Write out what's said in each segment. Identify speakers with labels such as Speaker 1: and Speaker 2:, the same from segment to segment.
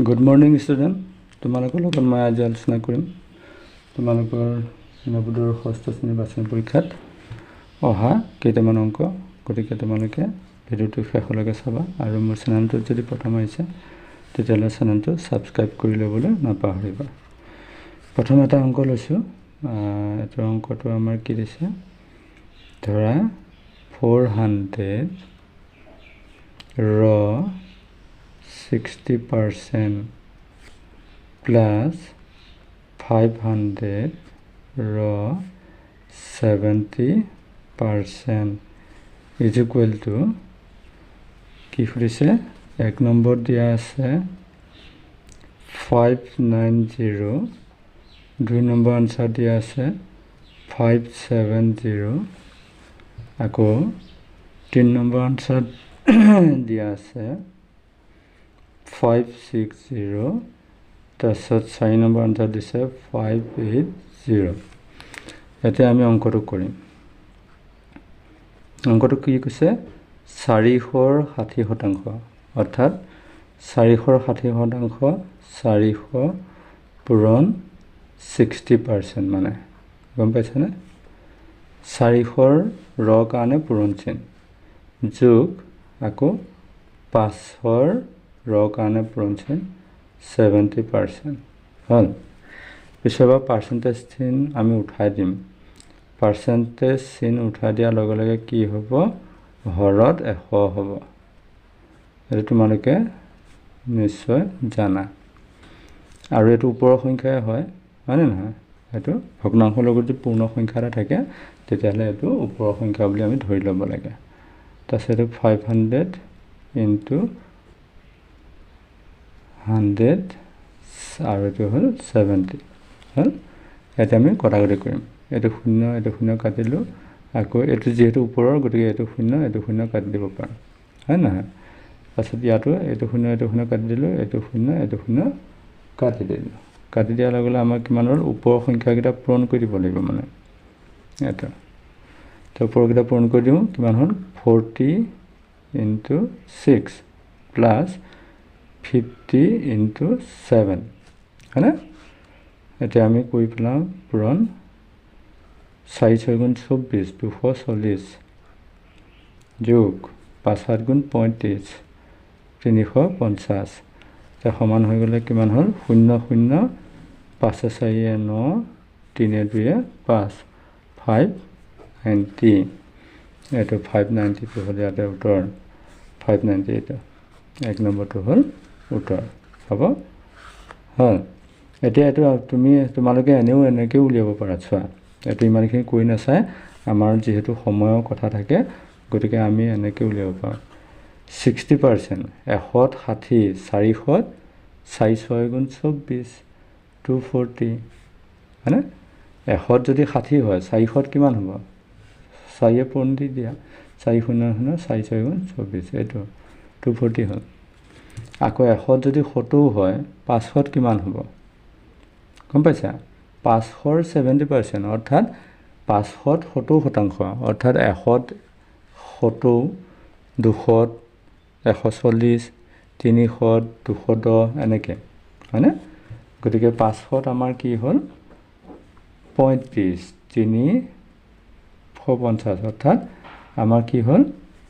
Speaker 1: Good morning, student. তোমালোকৰ লগত মই আজি আলোচনা কৰিম তোমালোকৰ নৱোদয়ৰ ষষ্ঠ শ্ৰেণীৰ বাচনি পৰীক্ষাত অহা কেইটামান অংক। গতিকে তোমালোকে ভিডিঅ'টো শেষলৈকে চাবা আৰু মোৰ চেনেলটোত যদি প্ৰথম আহিছে তেতিয়াহ'লে চেনেলটো ছাবস্ক্ৰাইব কৰি ল'বলৈ নাপাহৰিবা। প্ৰথম এটা অংক লৈছোঁ। এইটো অংকটো আমাৰ কি দিছে, ধৰা 400 raw 60% plus 500 raw 70% is equal to কি কৰিছে, এক নম্বৰ দিয়া আছে 590, দুই নম্বৰ আনসাৰ দিয়া আছে 570, আকৌ তিন নম্বৰ আনসাৰ দিয়া আছে 560, তাৰপিছত 4 নম্বৰ আনসাৰ দিছে 580। এতিয়া আমি অংকটো কৰিম। অংকটো কি কৈছে, 460%, অৰ্থাৎ 460%, 400 পূৰণ 60%, মানে গম পাইছেনে? 400ৰ ৰ কাৰণে পূৰণ চিন যোগ আকৌ 500ৰ ৰ কাৰণে পূৰণ চিন 70% হ'ল। পিছৰ পাৰ্চেণ্টেজ চিন আমি উঠাই দিম। পাৰ্চেণ্টেজ চিন উঠাই দিয়াৰ লগে লগে কি হ'ব, হৰত 100 হ'ব। এইটো তোমালোকে নিশ্চয় জানা। আৰু এইটো ওপৰৰ সংখ্যাই হয়নে নহয়? এইটো ভগ্নাংশৰ লগত যদি পূৰ্ণ সংখ্যা এটা থাকে তেতিয়াহ'লে এইটো ওপৰৰ সংখ্যা বুলি আমি ধৰি ল'ব লাগে। তাৰপিছত এইটো 500 ইনটু 100 আৰু এইটো হ'ল 70 হ'ল। ইয়াতে আমি কটাকটি কৰিম। এইটো 0 এইটো 0 কাটিলোঁ, আকৌ এইটো যিহেতু ওপৰৰ গতিকে এইটো 0 এইটো 0 কাটি দিব পাৰোঁ, হয় নহয়? তাৰপিছত ইয়াতো এইটো 0 এইটো 0 কাটি দিলোঁ, এইটো 0 এইটো 0 কাটি দিলোঁ। কাটি দিয়াৰ লগে লগে আমাৰ কিমান হ'ল, ওপৰৰ সংখ্যাকেইটা পূৰণ কৰি দিব লাগিব, মানে এইটো। তো ওপৰকেইটা পূৰণ কৰি দিওঁ, কিমান হ'ল 40 ইনটু 6 প্লাছ 50 ইনটু 7, হয়নে? এতিয়া আমি কৰি পেলাওঁ পূৰণ। 4 6 গুণ 24, 240 যোগ 5 7 গুণ 35, 350। এতিয়া সমান হৈ গ'লে কিমান হ'ল, 0 0 5 4 9, 3 2 5, 590। এইটো 590টো হ'ল ইয়াতে উত্তৰ, 590 এইটো এক নম্বৰটো হ'ল উত্তৰ, হ'ব হ'ল। এতিয়া এইটো তোমালোকে এনেকৈও উলিয়াব পাৰা। চোৱা, এইটো ইমানখিনি কৰি নাচায়, আমাৰ যিহেতু সময়ৰ কথা থাকে গতিকে আমি এনেকৈ উলিয়াব পাৰোঁ। 60%, 100ত 60, 400ত 4 6 গুণ 24, 240, হয়নে? 100ত যদি 60 হয় 400ত কিমান হ'ব, 4য়ে পূৰণ দি দিয়া, 4 0 0 4 6 গুণ 24, এইটো 240 হ'ল। আকৌ 100ত যদি 70 হয় 500ত কিমান হ'ব গম পাইছা? 500ৰ 70%, অৰ্থাৎ 500ত 70%, অৰ্থাৎ 100ত 70, 200ত 140, 300ত 210, এনেকৈ, হয়নে? গতিকে 500ত আমাৰ কি হ'ল 35, 350, অৰ্থাৎ আমাৰ কি হ'ল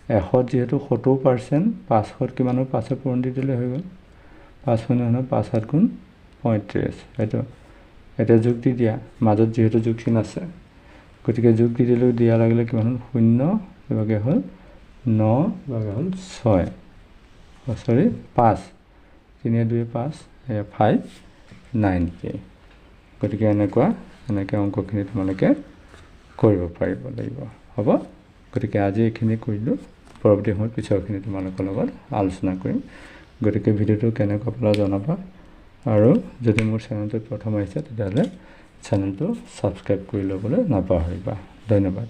Speaker 1: 100ত যিহেতু 70%, 500ত কিমান হ'ল, 5 পূৰণ দি দিলে হৈ গ'ল। 5 0 0 5 7 গুণ 35, এইটো। এতিয়া যোগ দি দিয়া, মাজত যিহেতু যোগ চিন আছে গতিকে যোগ দি দিলোঁ, দিয়াৰ লগে লগে কিমান হ'ল, 0 এভাগে হ'ল 9 এভাগে হ'ল 6, 5, 3 2 5, 590। গতিকে এনেকৈ অংকখিনি তোমালোকে কৰিব পাৰিব লাগিব, হ'ব। গতিকে আজি এইখিনি কৰিলোঁ, পৰৱৰ্তী সময়ত পিছৰখিনি তোমালোকৰ লগত আলোচনা কৰিম। গতিকে ভিডিঅ'টো কেনেকুৱা পালা জনাবা, আৰু যদি মোৰ চেনেলটোত প্ৰথম আহিছে তেতিয়াহ'লে চেনেলটো ছাবস্ক্ৰাইব কৰি ল'বলৈ নাপাহৰিবা। ধন্যবাদ।